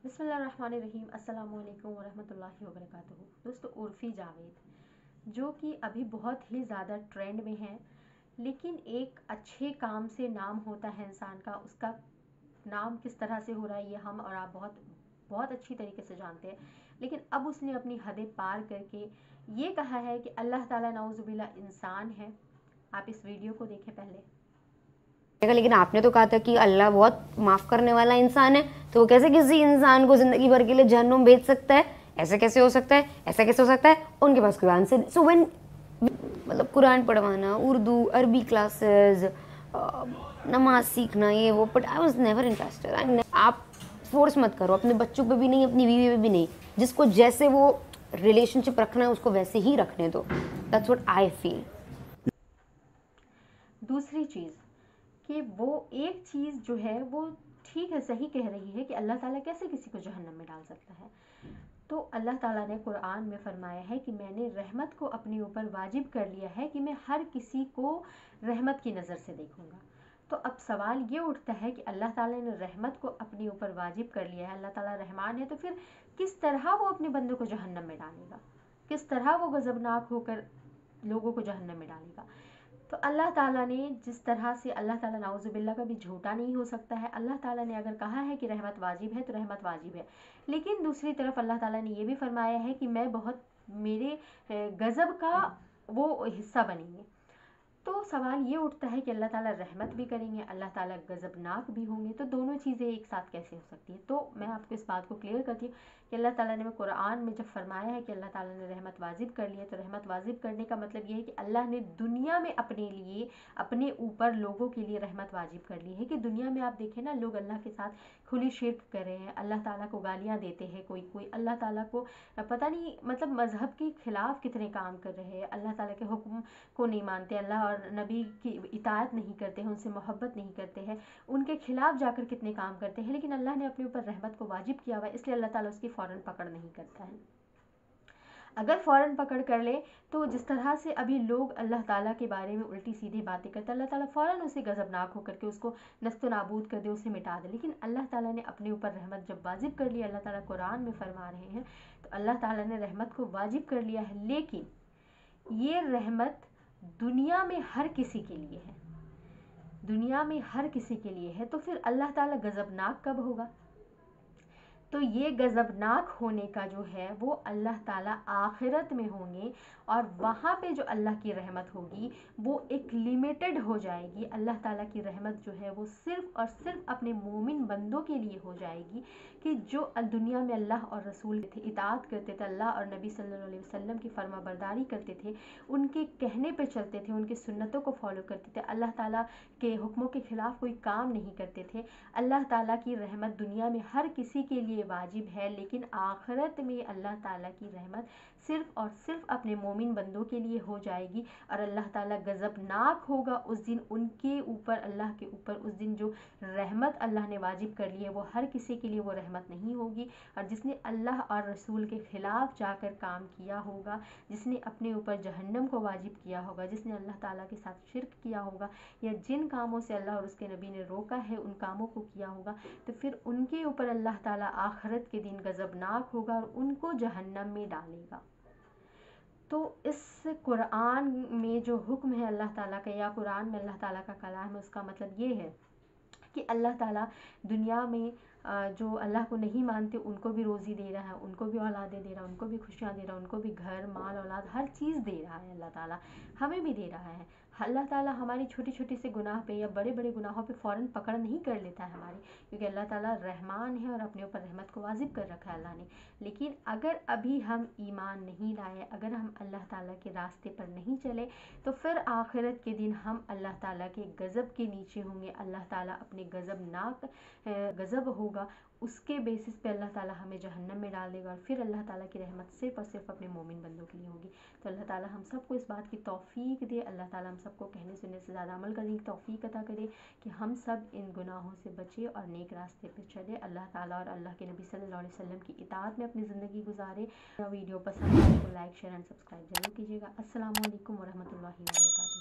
बिस्मिल्लाहिर्रहमानिर्रहीम। अस्सलाम वालेकुम वरहमतुल्लाहि वबरकातुहू। दोस्तों, उर्फ़ी जावेद जो कि अभी बहुत ही ज़्यादा ट्रेंड में है, लेकिन एक अच्छे काम से नाम होता है इंसान का, उसका नाम किस तरह से हो रहा है ये हम और आप बहुत बहुत अच्छी तरीके से जानते हैं। लेकिन अब उसने अपनी हदें पार करके ये कहा है कि अल्लाह ताला नाउज़ुबिल्लाह इंसान है। आप इस वीडियो को देखें पहले। लेकिन आपने तो कहा था कि अल्लाह बहुत माफ करने वाला इंसान है, तो वो कैसे किसी इंसान को जिंदगी भर के लिए जहन्नुम भेज सकता है? ऐसे कैसे हो सकता है? ऐसा कैसे हो सकता है? उनके पास कोई आंसर। सो व्हेन मतलब कुरान पढ़वाना, उर्दू अरबी क्लासेस, नमाज सीखना, ये वो, but I was never interested. आप फोर्स मत करो, अपने बच्चों पे भी नहीं, अपनी बीवी पे भी नहीं। जिसको जैसे वो रिलेशनशिप रखना है उसको वैसे ही रखने दो। That's what I feel. दूसरी चीज़ कि वो एक चीज़ जो है वो ठीक है, सही कह रही है कि अल्लाह ताला कैसे किसी को जहन्नम में डाल सकता है। तो अल्लाह ताला ने कुरान में फरमाया है कि मैंने रहमत को अपने ऊपर वाजिब कर लिया है कि मैं हर किसी को रहमत की नज़र से देखूंगा। तो अब सवाल ये उठता है कि अल्लाह ताला ने रहमत को अपने ऊपर वाजिब कर लिया है, अल्लाह ताला रहमान है, तो फिर किस तरह वो अपने बंदों को जहन्नम में डालेगा? किस तरह वो गज़बनाक होकर लोगों को जहन्नम में डालेगा? तो अल्लाह ताला ने जिस तरह से, अल्लाह ताला नाउज़ुबिल्लाह का भी झूठा नहीं हो सकता है। अल्लाह ताला ने अगर कहा है कि रहमत वाजिब है तो रहमत वाजिब है, लेकिन दूसरी तरफ अल्लाह ताला ने ये भी फरमाया है कि मैं बहुत, मेरे गज़ब का वो हिस्सा बनेंगे। तो सवाल ये उठता है कि अल्लाह ताला रहमत भी करेंगे, अल्लाह ताला गज़बनाक भी होंगे, तो दोनों चीज़ें एक साथ कैसे हो सकती है? तो मैं आपको इस बात को क्लियर करती हूँ कि अल्लाह ताला ने कुरान में जब फरमाया है कि अल्लाह ताला ने रहमत वाजिब कर ली है, तो रहमत वाजिब करने का मतलब ये है कि अल्लाह ने दुनिया में अपने लिए, अपने ऊपर लोगों के लिए रहमत वाजिब कर ली है। कि दुनिया में आप देखें ना, लोग अल्लाह के साथ खुली शिर्क कर रहे हैं, अल्लाह ताला को गालियाँ देते हैं, कोई कोई अल्लाह ताला को पता नहीं मतलब मज़हब के ख़िलाफ़ कितने काम कर रहे हैं, अल्लाह ताला के हुक्म को नहीं मानते, अल्लाह और नबी की इताअत नहीं करते हैं, उनसे मोहब्बत नहीं करते हैं, उनके खिलाफ जाकर कितने काम करते हैं। लेकिन अल्लाह ने अपने ऊपर रहमत को वाजिब किया हुआ है, इसलिए अल्लाह ताला उसकी फ़ौरन पकड़ नहीं करता है। अगर फ़ौरन पकड़ कर ले तो जिस तरह से अभी लोग अल्लाह ताला के बारे में उल्टी सीधी बातें करते हैं, अल्लाह ताला फ़ौरन उसे गज़बनाक होकर के उसको नस्त नाबूद कर दे, उसे मिटा दे। लेकिन अल्लाह ताला ने अपने ऊपर रहमत जब वाजिब कर लिया, अल्लाह ताला कुरान में फरमा रहे हैं, तो अल्लाह ताला ने रहमत को वाजिब कर लिया है, लेकिन ये रहमत दुनिया में हर किसी के लिए है, दुनिया में हर किसी के लिए है। तो फिर अल्लाह ताला गज़बनाक कब होगा? तो ये गज़बनाक होने का जो है वो अल्लाह ताला आखिरत में होंगे, और वहाँ पे जो अल्लाह की रहमत होगी वो एक लिमिटेड हो जाएगी। अल्लाह ताला की रहमत जो है वो सिर्फ़ और सिर्फ अपने मोमिन बंदों के लिए हो जाएगी, कि जो दुनिया में अल्लाह और रसूल थे, इताअत करते थे, अल्लाह और नबी सल्लल्लाहु अलैहि वसल्लम की फरमाबरदारी करते थे, उनके कहने पे चलते थे, उनकी सुन्नतों को फॉलो करते थे, अल्लाह ताला के हुक्मों के ख़िलाफ़ कोई काम नहीं करते थे। अल्लाह ताला की रहमत दुनिया में हर किसी के लिए वाजिब है, लेकिन आखिरत में अल्लाह ताला की रहमत सिर्फ़ और सिर्फ अपने मोमिन बंदों के लिए हो जाएगी, और अल्लाह ताला गज़बनाक होगा उस दिन उनके ऊपर, अल्लाह के ऊपर। उस दिन जो रहमत अल्लाह ने वाजिब कर ली है वो हर किसी के लिए वो रहमत नहीं होगी, और जिसने अल्लाह और रसूल के ख़िलाफ़ जाकर काम किया होगा, जिसने अपने ऊपर जहन्नम को वाजिब किया होगा, जिसने अल्लाह ताला के साथ शिर्क किया होगा, या जिन कामों से अल्लाह और उसके नबी ने रोका है उन कामों को किया होगा, तो फिर उनके ऊपर अल्लाह ताला आखिरत के दिन गज़बनाक होगा और उनको जहन्नम में डालेगा। तो इस कुरान में जो हुक्म है अल्लाह ताला का, या कुरान में अल्लाह ताला का कलाम है, उसका मतलब ये है कि अल्लाह ताला दुनिया में जो अल्लाह को नहीं मानते उनको भी रोज़ी दे रहा है, उनको भी औलादें दे रहा है, उनको भी खुशियाँ दे रहा है, उनको भी घर माल औलाद हर चीज़ दे रहा है। अल्लाह ताला हमें भी दे रहा है। अल्लाह ताला हमारी छोटी छोटी से गुनाह पे या बड़े बड़े गुनाहों पे फ़ौरन पकड़ नहीं कर लेता है हमारी, क्योंकि अल्लाह ताला रहमान है और अपने ऊपर रहमत को वाजिब कर रखा है अल्लाह ने। लेकिन अगर अभी हम ईमान नहीं लाए, अगर हम अल्लाह ताला के रास्ते पर नहीं चले, तो फिर आखिरत के दिन हम अल्लाह ताला के गज़ब के नीचे होंगे। अल्लाह ताला अपने गज़बनाक गज़ब होगा, उसके बेसिस पे अल्लाह ताला हमें जहन्नम में डाल देगा, और फिर अल्लाह ताला की रहमत सिर्फ़ और सिर्फ अपने मोमिन बंदों के लिए होगी। तो अल्लाह ताला हम सबको इस बात की तौफ़ीक दे, अल्लाह ताला हम सबको कहने सुनने से ज़्यादा अमल करने की तौफ़ीक अता करे, कि हम सब इन गुनाहों से बचे और नेक रास्ते पे चले, अल्लाह ताला और अल्लाह के नबी सल्लल्लाहु अलैहि वसल्लम की इताअत में अपनी ज़िंदगी गुजारे। वीडियो पसंद आए तो लाइक शेयर एंड सब्सक्राइब जरूर कीजिएगा। अस्सलामु अलैकुम वरहमतुल्लाहि वबरकातुहू।